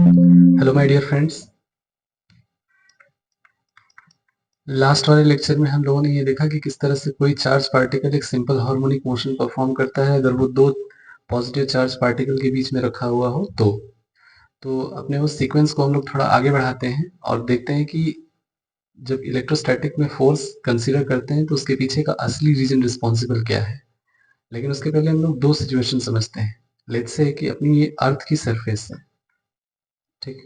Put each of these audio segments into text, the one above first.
Hello my dear friends. Last वाले lecture में हम लोगों ने ये देखा कि किस तरह से कोई चार्ज पार्टिकल एक सिंपल हार्मोनिक मोशन परफॉर्म करता है अगर वो दो पॉजिटिव चार्ज पार्टिकल के बीच में रखा हुआ हो तो अपने उस सीक्वेंस को हम लोग थोड़ा आगे बढ़ाते हैं और देखते हैं कि जब इलेक्ट्रोस्टैटिक में फोर्स कंसीडर करते हैं तो उसके पीछे का असली रीजन रिस्पॉन्सिबल क्या है। लेकिन उसके पहले हम लोग दो सिचुएशन समझते हैं। लेट्स से कि अपनी ये अर्थ की सरफेस है, ठीक,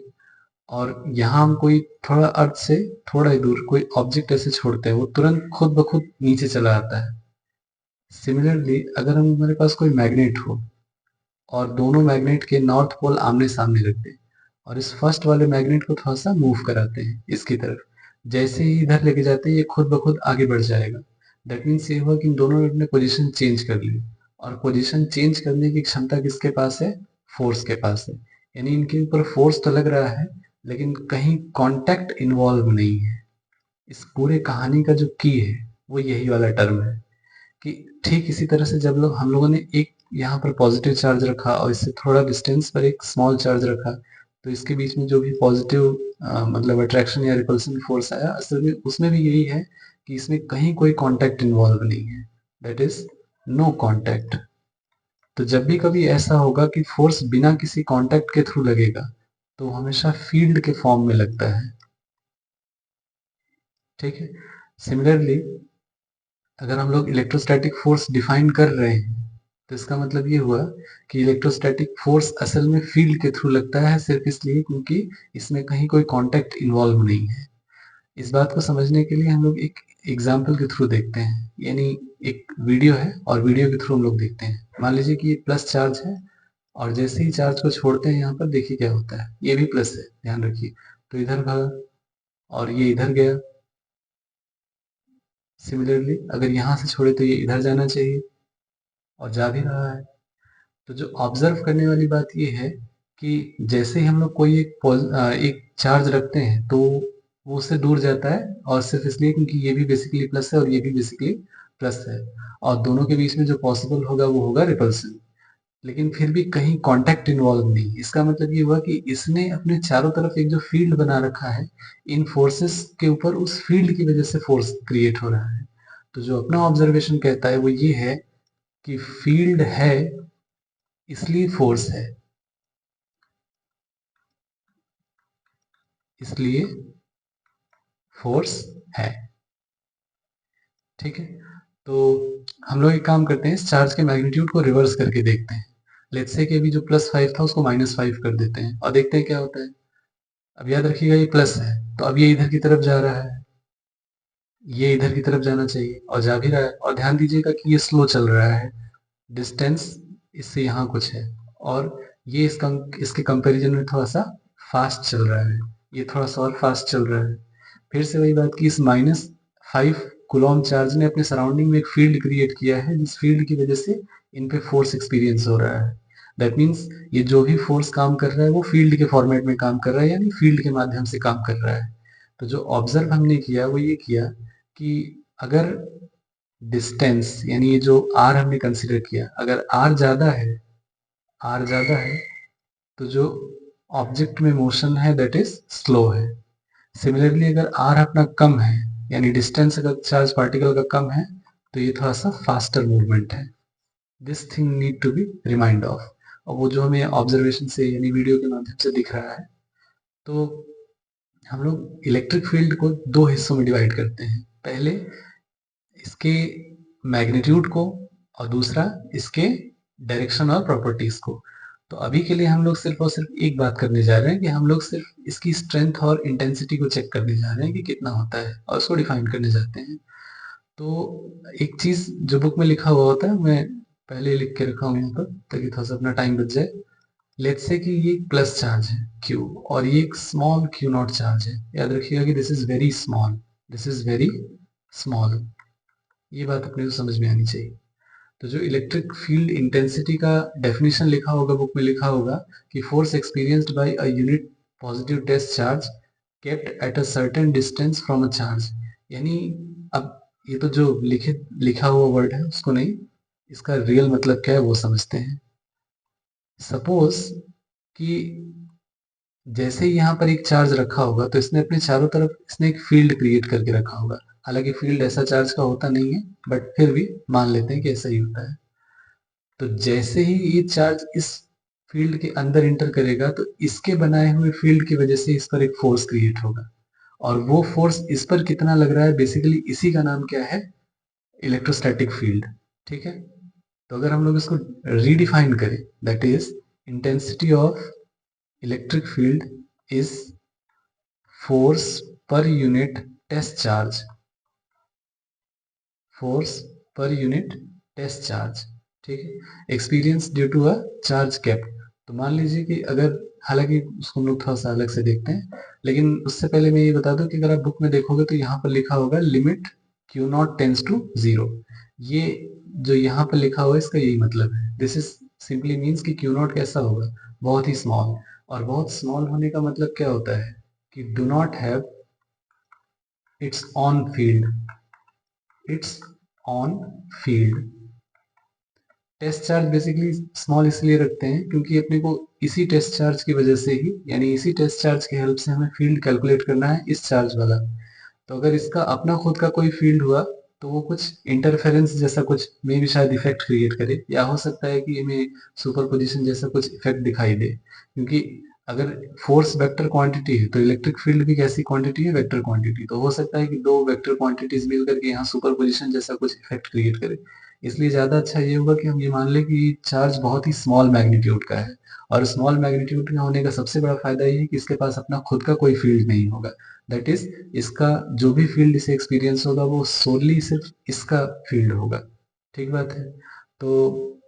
और यहाँ हम कोई थोड़ा अर्थ से थोड़ा ही दूर कोई ऑब्जेक्ट ऐसे छोड़ते हैं, वो तुरंत खुद ब खुद नीचे चला आता है। सिमिलरली अगर हम हमारे पास कोई मैग्नेट हो और दोनों मैग्नेट के नॉर्थ पोल आमने सामने रख दें और इस फर्स्ट वाले मैग्नेट को थोड़ा सा मूव कराते हैं इसकी तरफ, जैसे ही इधर लेके जाते हैं ये खुद ब खुद आगे बढ़ जाएगा। दैट मीन्स ये हुआ कि इन दोनों ने अपने पोजीशन चेंज कर ली, और पोजीशन चेंज करने की क्षमता किसके पास है? फोर्स के पास है। यानी इनके ऊपर फोर्स तो लग रहा है लेकिन कहीं कांटेक्ट इन्वॉल्व नहीं है। इस पूरे कहानी का जो की है वो यही वाला टर्म है कि ठीक इसी तरह से जब हम लोगों ने एक यहाँ पर पॉजिटिव चार्ज रखा और इससे थोड़ा डिस्टेंस पर एक स्मॉल चार्ज रखा, तो इसके बीच में जो भी पॉजिटिव मतलब अट्रैक्शन या रिपल्सन फोर्स आया, असल में उसमें भी यही है कि इसमें कहीं कोई कांटेक्ट इन्वॉल्व नहीं है, दैट इज नो कांटेक्ट। तो जब भी कभी ऐसा होगा कि फोर्स बिना किसी कांटेक्ट के थ्रू लगेगा तो हमेशा फील्ड के फॉर्म में लगता है, ठीक है। सिमिलरली अगर हम लोग इलेक्ट्रोस्टैटिक फोर्स डिफाइन कर रहे हैं तो इसका मतलब ये हुआ कि इलेक्ट्रोस्टैटिक फोर्स असल में फील्ड के थ्रू लगता है सिर्फ इसलिए क्योंकि इसमें कहीं कोई कांटेक्ट इन्वॉल्व नहीं है। इस बात को समझने के लिए हम लोग एक एग्जाम्पल के थ्रू देखते हैं, यानी एक वीडियो है और वीडियो के थ्रू हम लोग देखते हैं। मान लीजिए कि ये प्लस चार्ज है और जैसे ही चार्ज को छोड़ते हैं यहाँ पर देखिए क्या होता है, ये भी प्लस है, ध्यान रखिए। तो इधर भागा और ये इधर गया। सिमिलरली अगर यहाँ से छोड़े तो ये इधर जाना चाहिए और जा भी रहा है। तो जो ऑब्जर्व करने वाली बात ये है कि जैसे ही हम लोग कोई एक चार्ज रखते हैं तो वो उससे दूर जाता है, और सिर्फ इसलिए क्योंकि ये भी बेसिकली प्लस है और ये भी बेसिकली प्लस है, और दोनों के बीच में जो पॉसिबल होगा वो होगा रिपल्सन। लेकिन फिर भी कहीं कांटेक्ट इन्वॉल्व नहीं। इसका मतलब ये हुआ कि इसने अपने चारों तरफ एक जो फील्ड बना रखा है, इन फोर्सेस के ऊपर उस फील्ड की वजह से फोर्स क्रिएट हो रहा है। तो जो अपना ऑब्जर्वेशन कहता है वो ये है कि फील्ड है इसलिए फोर्स है, इसलिए फोर्स है, ठीक है। तो हम लोग एक काम करते हैं, इस चार्ज के मैग्नीट्यूड को रिवर्स करके देखते हैं। लेट्स से कि अभी जो +5 था उसको -5 कर देते हैं और देखते हैं क्या होता है। अब याद रखिएगा ये प्लस है तो अब ये इधर की तरफ जा रहा है, ये इधर की तरफ जाना चाहिए और जा भी रहा है। और ध्यान दीजिएगा कि ये स्लो चल रहा है, डिस्टेंस इससे यहाँ कुछ है, और ये इसके कंपैरिजन में थोड़ा सा फास्ट चल रहा है, ये थोड़ा सा और फास्ट चल रहा है। फिर से वही बात कि इस -5 कूलॉम चार्ज ने अपने सराउंडिंग में एक फील्ड क्रिएट किया है, जिस फील्ड की वजह से इन पे फोर्स एक्सपीरियंस हो रहा है। दैट मीन्स ये जो भी फोर्स काम कर रहा है वो फील्ड के फॉर्मेट में काम कर रहा है, यानी फील्ड के माध्यम से काम कर रहा है। तो जो ऑब्जर्व हमने किया वो ये किया कि अगर डिस्टेंस यानी ये जो आर हमने कंसिडर किया, अगर आर ज्यादा है, आर ज्यादा है तो जो ऑब्जेक्ट में मोशन है दैट इज स्लो है। सिमिलरली अगर आर अपना कम है, यानी डिस्टेंस अगर चार्ज पार्टिकल का कम है, तो ये थोड़ा सा फास्टर मूवमेंट है। This thing need to be remind of. और वो जो हमें ऑब्जर्वेशन से यानी वीडियो के माध्यम से दिख रहा है, तो हम लोग इलेक्ट्रिक फील्ड को दो हिस्सों में डिवाइड करते हैं। पहले इसके मैग्नीट्यूड को और दूसरा इसके डायरेक्शन और प्रॉपर्टीज को। तो अभी के लिए हम लोग सिर्फ और सिर्फ एक बात करने जा रहे हैं कि हम लोग सिर्फ इसकी स्ट्रेंथ और इंटेंसिटी को चेक करने जा रहे हैं कि कितना होता है, और उसको डिफाइन करने जाते हैं। तो एक चीज जो बुक में लिखा हुआ होता है, मैं पहले लिख के रखा हूँ यहाँ पर ताकि थोड़ा सा अपना टाइम बच जाए। लेट्स से कि ये प्लस चार्ज है Q और ये एक स्मॉल Q0 चार्ज है। याद रखिएगा कि this is very small, this is very small. ये बात अपने को समझ में आनी चाहिए। तो जो इलेक्ट्रिक फील्ड इंटेंसिटी का डेफिनेशन लिखा होगा बुक में, लिखा होगा कि force experienced by a unit positive test charge kept at a certain distance from a charge. यानी अब ये तो जो लिखा हुआ वर्ड है उसको नहीं, इसका रियल मतलब क्या है वो समझते हैं। सपोज कि जैसे ही यहाँ पर एक चार्ज रखा होगा तो इसने अपने चारों तरफ इसने एक फील्ड क्रिएट करके रखा होगा। हालांकि फील्ड ऐसा चार्ज का होता नहीं है, बट फिर भी मान लेते हैं कि ऐसा ही होता है। तो जैसे ही ये चार्ज इस फील्ड के अंदर इंटर करेगा तो इसके बनाए हुए फील्ड की वजह से इस पर एक फोर्स क्रिएट होगा, और वो फोर्स इस पर कितना लग रहा है, बेसिकली इसी का नाम क्या है, इलेक्ट्रोस्टैटिक फील्ड। ठीक है, तो अगर हम लोग इसको रीडिफाइन करें, that is intensity of electric field is force per unit test charge, force per unit test charge. ठीक है, experience due to a charge kept. तो मान लीजिए कि अगर, हालांकि उसको हम लोग थोड़ा सा अलग से देखते हैं, लेकिन उससे पहले मैं ये बता दूं कि अगर आप बुक में देखोगे तो यहाँ पर लिखा होगा limit Q naught tends to zero. ये जो यहाँ पर लिखा हुआ है इसका यही मतलब है, दिस इज सिंपली मीन्स कि क्यू नॉट कैसा होगा, बहुत ही स्मॉल। और बहुत स्मॉल होने का मतलब क्या होता है कि do not have its own field, its own field. Test charge basically small इसलिए रखते हैं क्योंकि अपने को इसी टेस्ट चार्ज की वजह से ही, यानी इसी टेस्ट चार्ज की हेल्प से हमें फील्ड कैलकुलेट करना है इस चार्ज वाला। तो अगर इसका अपना खुद का कोई फील्ड हुआ तो वो कुछ इंटरफेरेंस जैसा कुछ में भी शायद इफेक्ट क्रिएट करे, या हो सकता है कि हमें सुपरपोजिशन जैसा कुछ इफेक्ट दिखाई दे, क्योंकि अगर फोर्स वेक्टर क्वांटिटी है तो इलेक्ट्रिक फील्ड भी कैसी क्वांटिटी है, वेक्टर क्वांटिटी। तो हो सकता है कि दो वेक्टर क्वांटिटीज मिल करके यहाँ सुपरपोजिशन जैसा कुछ इफेक्ट क्रिएट करे। इसलिए ज्यादा अच्छा ये होगा कि हम ये मान लें कि चार्ज बहुत ही स्मॉल मैग्नीट्यूड का है, और स्मॉल मैग्नीट्यूड का होने का सबसे बड़ा फायदा ये है कि इसके पास अपना खुद का कोई फील्ड नहीं होगा। दैट इज, इसका जो भी फील्ड इसे एक्सपीरियंस होगा वो सोनली सिर्फ इसका फील्ड होगा। ठीक बात है। तो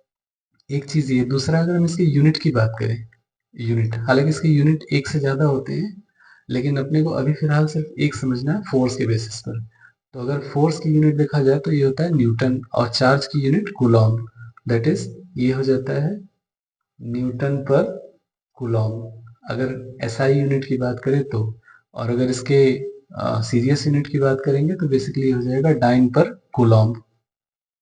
एक चीज ये, दूसरा अगर हम इसके यूनिट की बात करें, यूनिट, हालांकि इसके यूनिट एक से ज्यादा होते हैं, लेकिन अपने को अभी फिलहाल सिर्फ एक समझना है फोर्स के बेसिस पर। तो अगर फोर्स की यूनिट देखा जाए तो ये होता है न्यूटन, और चार्ज की यूनिट कूलॉम। दैट इज, ये हो जाता है न्यूटन पर कूलॉम, अगर एसआई यूनिट की बात करें तो। और अगर इसके सीजीएस यूनिट की बात करेंगे तो बेसिकली हो जाएगा डाइन पर कूलॉम,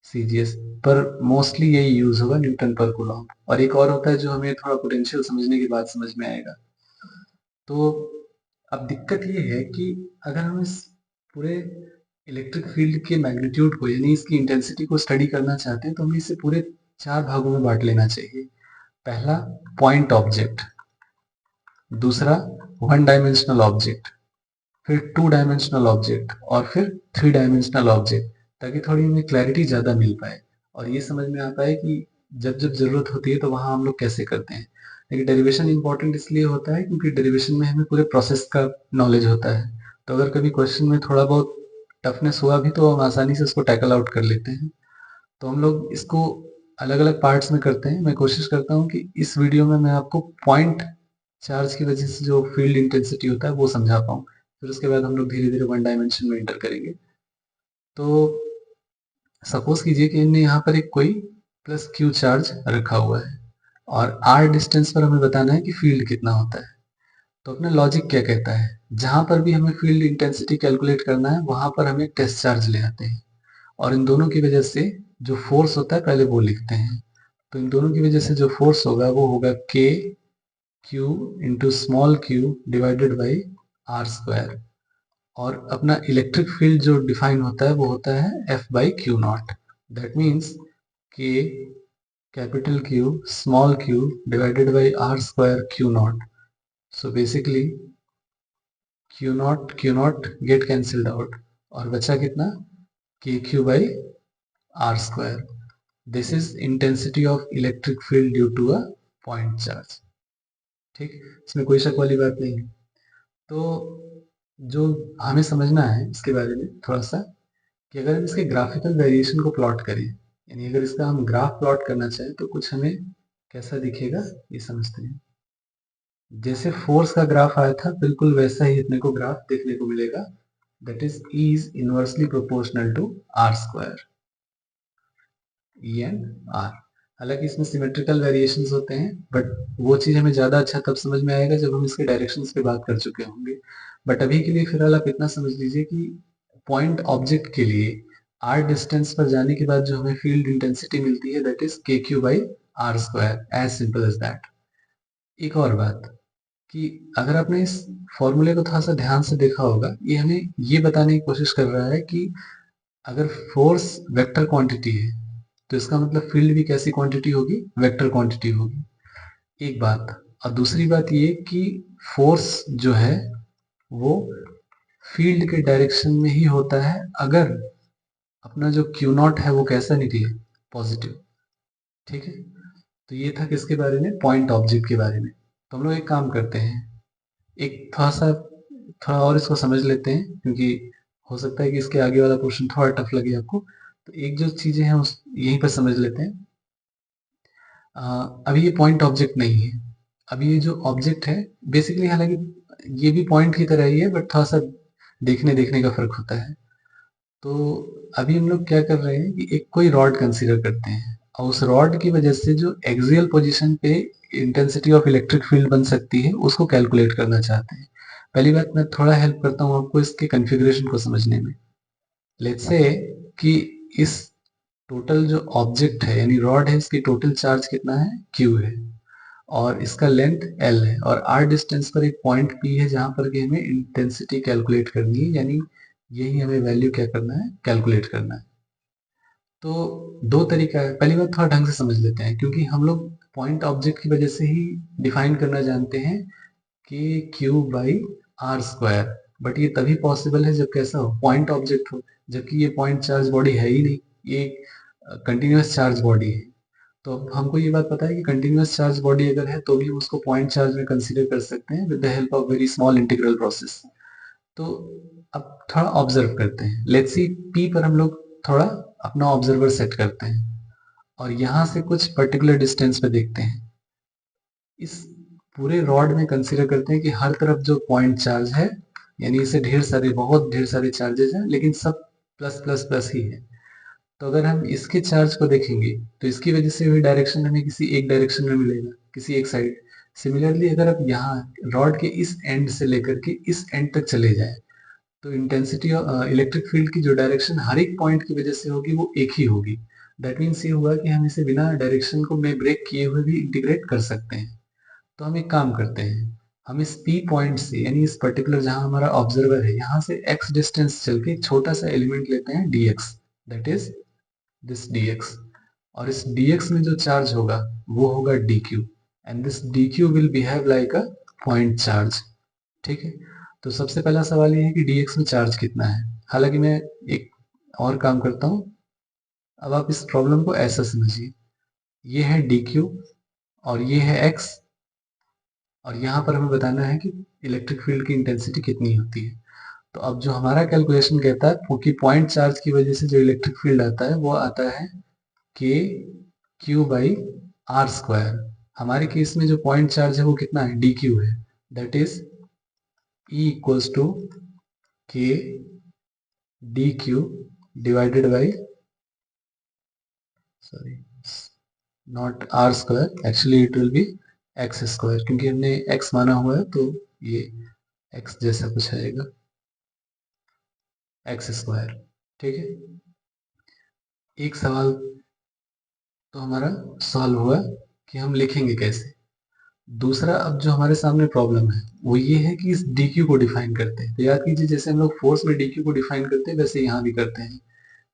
सीजीएस। पर मोस्टली यही यूज होगा, न्यूटन पर कूलॉम। और एक और होता है जो हमें थोड़ा पोटेंशियल समझने के बाद समझ में आएगा। तो अब दिक्कत ये है कि अगर हम इस पूरे इलेक्ट्रिक फील्ड के मैग्नीट्यूड को, यानी इसकी इंटेंसिटी को स्टडी करना चाहते हैं तो हमें इसे पूरे चार भागों में बांट लेना चाहिए। पहला, पॉइंट ऑब्जेक्ट। दूसरा, वन डायमेंशनल ऑब्जेक्ट। फिर टू डायमेंशनल ऑब्जेक्ट, और फिर थ्री डायमेंशनल ऑब्जेक्ट, ताकि थोड़ी हमें क्लैरिटी ज़्यादा मिल पाए और ये समझ में आ पाए कि जब जब ज़रूरत होती है तो वहाँ हम लोग कैसे करते हैं। लेकिन डेरिवेशन इंपॉर्टेंट इसलिए होता है क्योंकि डेरिवेशन में हमें पूरे प्रोसेस का नॉलेज होता है। तो अगर कभी क्वेश्चन में थोड़ा बहुत टफनेस हुआ भी तो हम आसानी से उसको टैकल आउट कर लेते हैं। तो हम लोग इसको अलग अलग पार्ट्स में करते हैं। मैं कोशिश करता हूँ कि इस वीडियो में मैं आपको पॉइंट चार्ज की वजह से जो फील्ड इंटेंसिटी होता है वो समझा पाऊँ। फिर उसके बाद हम लोग धीरे धीरे वन डायमेंशन में एंटर करेंगे। तो सपोज कीजिए कि हमने यहाँ पर एक कोई प्लस क्यू चार्ज रखा हुआ है, और आर डिस्टेंस पर हमें बताना है कि फील्ड कितना होता है। तो अपना लॉजिक क्या कहता है, जहां पर भी हमें फील्ड इंटेंसिटी कैलकुलेट करना है वहां पर हम एक टेस्ट चार्ज ले आते हैं, और इन दोनों की वजह से जो फोर्स होता है पहले वो लिखते हैं। तो इन दोनों की वजह से जो फोर्स होगा वो होगा K Q into small Q divided by R square. और अपना इलेक्ट्रिक फील्ड जो डिफाइन होता है वो होता है F by Q naught. That means K capital Q small Q divided by R square Q naught. So basically Q naught get cancelled out, और बचा कितना, K Q by R square. This is intensity of electric field due to a point charge. ठीक, इसमें कोई शक वाली बात नहीं है। तो जो हमें समझना है इसके बारे में थोड़ा सा, कि अगर हम इसके ग्राफिकल वेरिएशन को प्लॉट करें, यानी अगर इसका हम ग्राफ प्लॉट करना चाहें तो कुछ हमें कैसा दिखेगा ये समझते हैं। जैसे फोर्स का ग्राफ आया था बिल्कुल वैसा ही अपने को ग्राफ देखने को मिलेगा, that is E is inversely proportional to R square, E and R. हालांकि इसमें सिमेट्रिकल वेरिएशंस होते हैं, बट वो चीज हमें ज्यादा अच्छा तब समझ में आएगा जब हम इसके डायरेक्शंस पे बात कर चुके होंगे। बट अभी के लिए फिलहाल आप इतना समझ लीजिए कि पॉइंट ऑब्जेक्ट के लिए आर डिस्टेंस पर जाने के बाद जो हमें फील्ड इंटेंसिटी मिलती है that is K Q by R square, as simple as that. एक और बात, कि अगर आपने इस फॉर्मूले को थोड़ा सा ध्यान से देखा होगा, ये हमें ये बताने की कोशिश कर रहा है कि अगर फोर्स वेक्टर क्वांटिटी है तो इसका मतलब फील्ड भी कैसी क्वांटिटी होगी, वेक्टर क्वांटिटी होगी। एक बात। और दूसरी बात ये कि फोर्स जो है वो फील्ड के डायरेक्शन में ही होता है अगर अपना जो क्यू नॉट है वो कैसा निकले, पॉजिटिव। ठीक है, तो ये था किसके बारे में, पॉइंट ऑब्जेक्ट के बारे में। तो हम लोग एक काम करते हैं, एक थोड़ा और इसको समझ लेते हैं, क्योंकि हो सकता है कि इसके आगे वाला पोर्शन थोड़ा टफ लगे आपको। तो एक जो चीजें हैं उस यहीं पर समझ लेते हैं। अभी ये पॉइंट ऑब्जेक्ट नहीं है, अभी ये जो ऑब्जेक्ट है बेसिकली, हालांकि ये भी पॉइंट की तरह ही है, बट थोड़ा सा देखने देखने का फर्क होता है। तो अभी हम लोग क्या कर रहे हैं कि एक कोई रॉड कंसीडर करते हैं, और उस रॉड की वजह से जो एक्सियल पोजीशन पे इंटेंसिटी ऑफ इलेक्ट्रिक फील्ड बन सकती है उसको कैलकुलेट करना चाहते हैं। पहली बात, मैं थोड़ा हेल्प करता हूँ आपको इसके कॉन्फ़िगरेशन को समझने में। लेट्स से कि इस टोटल जो ऑब्जेक्ट है यानी रॉड है, इसकी टोटल चार्ज कितना है, Q है, और इसका लेंथ L है, और R डिस्टेंस पर एक पॉइंट P है जहां पर कि हमें इंटेंसिटी कैलकुलेट करनी है, यानी यही हमें वैल्यू क्या करना है, कैलकुलेट करना है। तो दो तरीका है। पहली बात थोड़ा ढंग से समझ लेते हैं, क्योंकि हम लोग पॉइंट ऑब्जेक्ट की वजह से ही डिफाइन करना जानते हैं कि Q by R square, but ये तभी पॉसिबल है जब कैसा हो, पॉइंट ऑब्जेक्ट हो, जबकि ये पॉइंट चार्ज बॉडी है ही नहीं, ये कंटिन्यूस चार्ज बॉडी है। तो अब हमको ये बात पता है कि कंटिन्यूस चार्ज बॉडी अगर है तो भी हम उसको पॉइंट चार्ज में कंसीडर कर सकते हैं with the help of very small integral process. तो अब थोड़ा ऑब्जर्व करते हैं, लेट्स सी पी पर हम लोग थोड़ा अपना ऑब्जर्वर सेट करते हैं, और यहाँ से कुछ पर्टिकुलर डिस्टेंस पे देखते हैं। इस पूरे रॉड में कंसीडर करते हैं कि हर तरफ जो पॉइंट चार्ज है, यानी इसे बहुत ढेर सारे चार्जेस हैं, लेकिन सब प्लस प्लस प्लस ही है। तो अगर हम इसके चार्ज को देखेंगे तो इसकी वजह से हुई डायरेक्शन हमें किसी एक डायरेक्शन में मिलेगा, किसी एक साइड। सिमिलरली अगर आप यहाँ रॉड के इस एंड से लेकर के इस एंड तक चले जाए तो इंटेंसिटी इलेक्ट्रिक फील्ड की जो डायरेक्शन हर एक पॉइंट की वजह से होगी वो एक ही होगी। दैट मीन्स ये हुआ कि हम इसे बिना डायरेक्शन को में ब्रेक किए हुए भी इंटीग्रेट कर सकते हैं। तो हम एक काम करते हैं, हम इस P पॉइंट से यानी इस पर्टिकुलर जहां हमारा ऑब्जर्वर है यहाँ से x डिस्टेंस चल के एक छोटा सा एलिमेंट लेते हैं dx, that is this dx, और इस dx में जो चार्ज होगा वो होगा dq, and this dq will behave like a point charge. ठीक है, तो सबसे पहला सवाल ये है कि dx में चार्ज कितना है। हालांकि मैं एक और काम करता हूँ, अब आप इस प्रॉब्लम को ऐसा समझिए, ये है dq और ये है x, और यहाँ पर हमें बताना है कि इलेक्ट्रिक फील्ड की इंटेंसिटी कितनी होती है। तो अब जो हमारा कैलकुलेशन कहता है, क्योंकि पॉइंट चार्ज की वजह से जो इलेक्ट्रिक फील्ड आता है वो आता है K Q by R square. हमारे केस में जो पॉइंट चार्ज है वो कितना है, डी क्यू है, that is E equals to K D Q divided by, sorry, not R square, actually it will be X square, क्योंकि हमने एक्स माना हुआ है तो ये एक्स जैसा कुछ आएगा, एक्स स्क्वायर। ठीक है, एक सवाल तो हमारा सॉल्व हुआ कि हम लिखेंगे कैसे। दूसरा, अब जो हमारे सामने प्रॉब्लम है वो ये है कि इस dq को डिफाइन करते हैं। तो याद कीजिए, जैसे हम लोग फोर्स में dq को डिफाइन करते हैं वैसे यहाँ भी करते हैं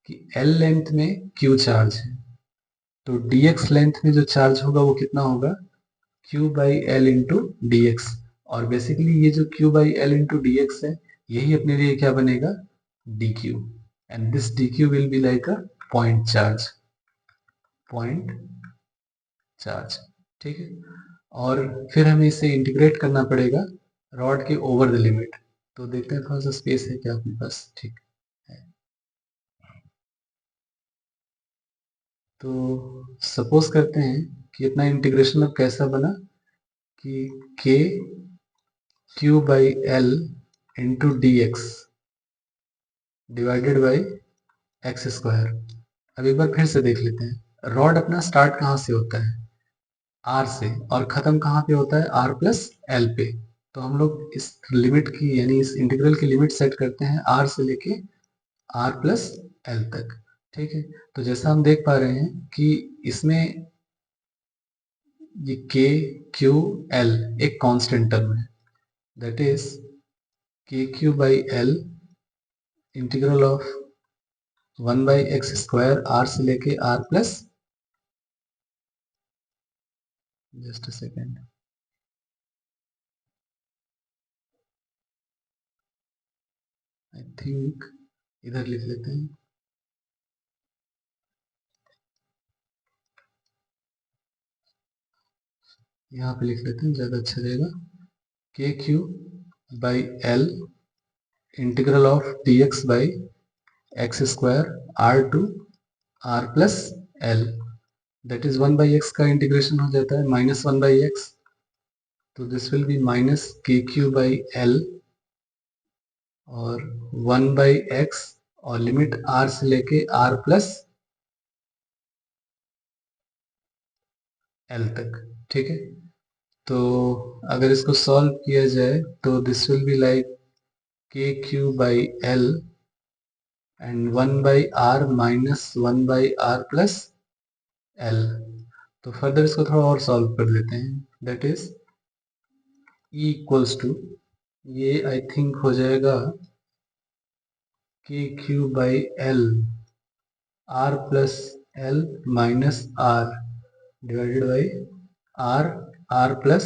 कि l लेंथ में q चार्ज है, तो dx लेंथ में जो चार्ज होगा वो कितना होगा, q by L into D x. और बेसिकली ये जो q by L into D x है यही अपने लिए क्या बनेगा, dq, and this dq will be like a point charge, point charge. ठीक है, और फिर हमें इसे इंटीग्रेट करना पड़ेगा रॉड के ओवर द लिमिट। तो देखते हैं थोड़ा सा स्पेस है क्या अपने पास, ठीक है। तो सपोज करते हैं कि इतना इंटीग्रेशन अब कैसा बना कि के Q by L into D x divided by x square. अब एक बार फिर से देख लेते हैं, रॉड अपना स्टार्ट कहाँ से होता है, आर से, और खत्म कहाँ पे होता है, आर प्लस एल पे। तो हम लोग इस लिमिट की यानी इस इंटीग्रल की लिमिट सेट करते हैं आर से लेके आर प्लस एल तक। ठीक है, तो जैसा हम देख पा रहे हैं कि इसमें ये के क्यू एल एक कांस्टेंट टर्म है, that is K Q by L integral of 1/x² R से लेके R plus, just a second, I think इधर लिख लेते हैं, यहाँ पे लिख लेते हैं, ज़्यादा अच्छा रहेगा। K Q by L integral of D X by x² R to R plus L, that is 1/x का इंटीग्रेशन हो जाता है -1/x, तो this will be minus K Q by L और 1/x और लिमिट r से लेके r plus l तक। ठीक है, तो अगर इसको सॉल्व किया जाए तो this will be like K Q by L and 1/r माइनस 1/r प्लस l। तो फर्दर इसको थोड़ा और सॉल्व कर लेते हैं, that is E equals to, ये आई थिंक हो जाएगा K Q by L R plus L minus R divided by R R plus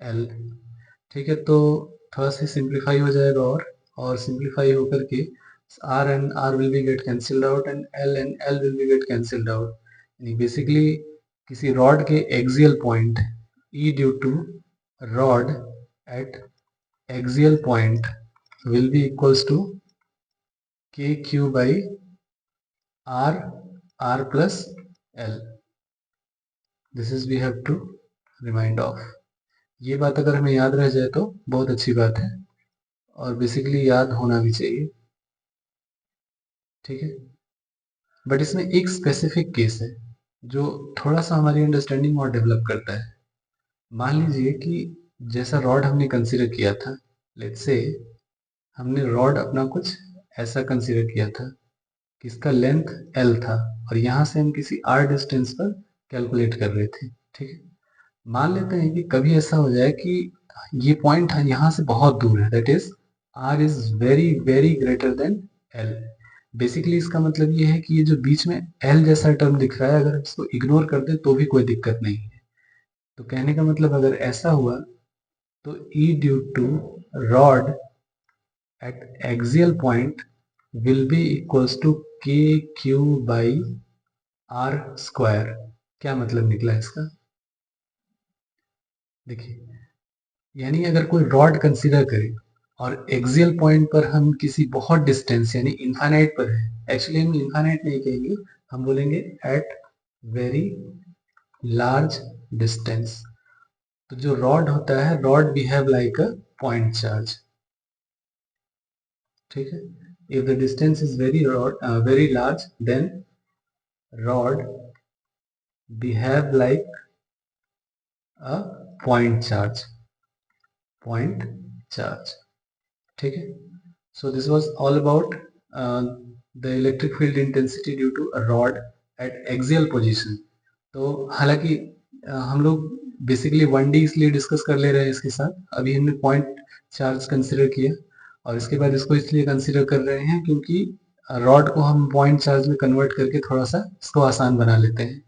L. ठीक है, तो थोड़ा सा सिंप्लीफाई हो जाएगा और सिंप्लीफाई होकर K R and R will be get cancelled out and L will be get cancelled out, यानी बेसिकली किसी रॉड के axial point E due to rod at axial point will be equals to kq by r plus l. This is we have to remind of. ये बात अगर हमें याद रह जाए तो बहुत अच्छी बात है और बेसिकली याद होना भी चाहिए। ठीक है, बट इसमें एक स्पेसिफिक केस है जो थोड़ा सा हमारी अंडरस्टैंडिंग और डेवलप करता है। मान लीजिए कि जैसा रॉड हमने कंसीडर किया था, लेट्स से हमने रॉड अपना कुछ ऐसा कंसीडर किया था कि इसका लेंथ L था और यहाँ से हम किसी R डिस्टेंस पर कैलकुलेट कर रहे थे। ठीक है, मान लेते हैं कि कभी ऐसा हो जाए कि ये पॉइंट यहाँ से बहुत दूर है, that is R is very very greater than L। Basically इसका मतलब ये है कि ये जो बीच में L जैसा टर्म दिख रहा है, अगर इसको इग्नोर कर दे तो भी कोई दिक्कत नहीं है। तो कहने का मतलब अगर ऐसा हुआ तो E due to rod at axial point will be equals to KQ by R square. क्या मतलब निकला इसका? देखिए, यानी अगर कोई रॉड कंसीडर करें और एक्सियल पॉइंट पर हम किसी बहुत डिस्टेंस यानी इनफाइनाइट पर है, एक्चुअली हम इनफाइनाइट नहीं कहेंगे, हम बोलेंगे एट वेरी लार्ज डिस्टेंस। तो जो रॉड होता है, रॉड बिहेव लाइक अ पॉइंट चार्ज। ठीक है, if the distance is very large, then rod behave like a point charge, point charge। ठीक है, so this was all about the electric field intensity due to a rod at axial position। तो हालांकि हम लोग basically 1D इसलिए discuss कर ले रहे हैं इसके साथ, अभी हमने पॉइंट चार्ज कंसिडर किया और इसके बाद इसको इसलिए कंसिडर कर रहे हैं क्योंकि रॉड को हम पॉइंट चार्ज में कन्वर्ट करके थोड़ा सा इसको आसान बना लेते हैं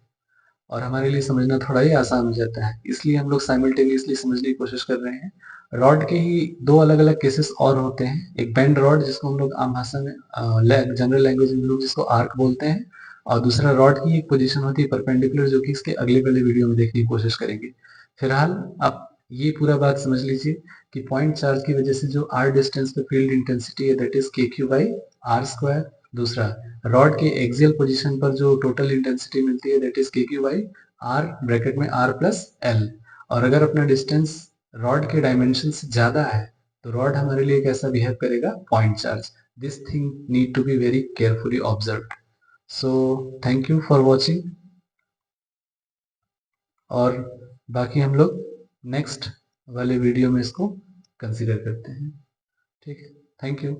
और हमारे लिए समझना थोड़ा ही आसान हो जाता है, इसलिए हम लोग साइमल्टेनियसली समझने की कोशिश कर रहे हैं। रॉड के ही दो अलग अलग केसेस और होते हैं, एक बेंड रॉड जिसको हम लोग आम भाषा में जनरल लैंग्वेज में लोग जिसको आर्क बोलते हैं, और दूसरा रॉड की एक पोजीशन होती है परपेंडिकुलर, जो कि इसके अगले वाले वीडियो में देखने की कोशिश करेंगे। फिलहाल आप ये पूरा बात समझ लीजिए कि पॉइंट चार्ज की वजह से जो आर डिस्टेंस पे फील्ड इंटेंसिटी है that is K Q by R square. दूसरा, रॉड के एक्सियल पोजीशन पर जो टोटल इंटेंसिटी मिलती है that is K Q by are bracket में आर प्लस एल। और अगर अपना डिस्टेंस रॉड के डायमेंशन से ज्यादा है तो रॉड हमारे लिए कैसा बिहेव करेगा? Point charge. This thing need to be very carefully observed. So thank you for watching, और बाकी हम लोग नेक्स्ट वाले वीडियो में इसको कंसीडर करते हैं। ठीक है, थैंक यू।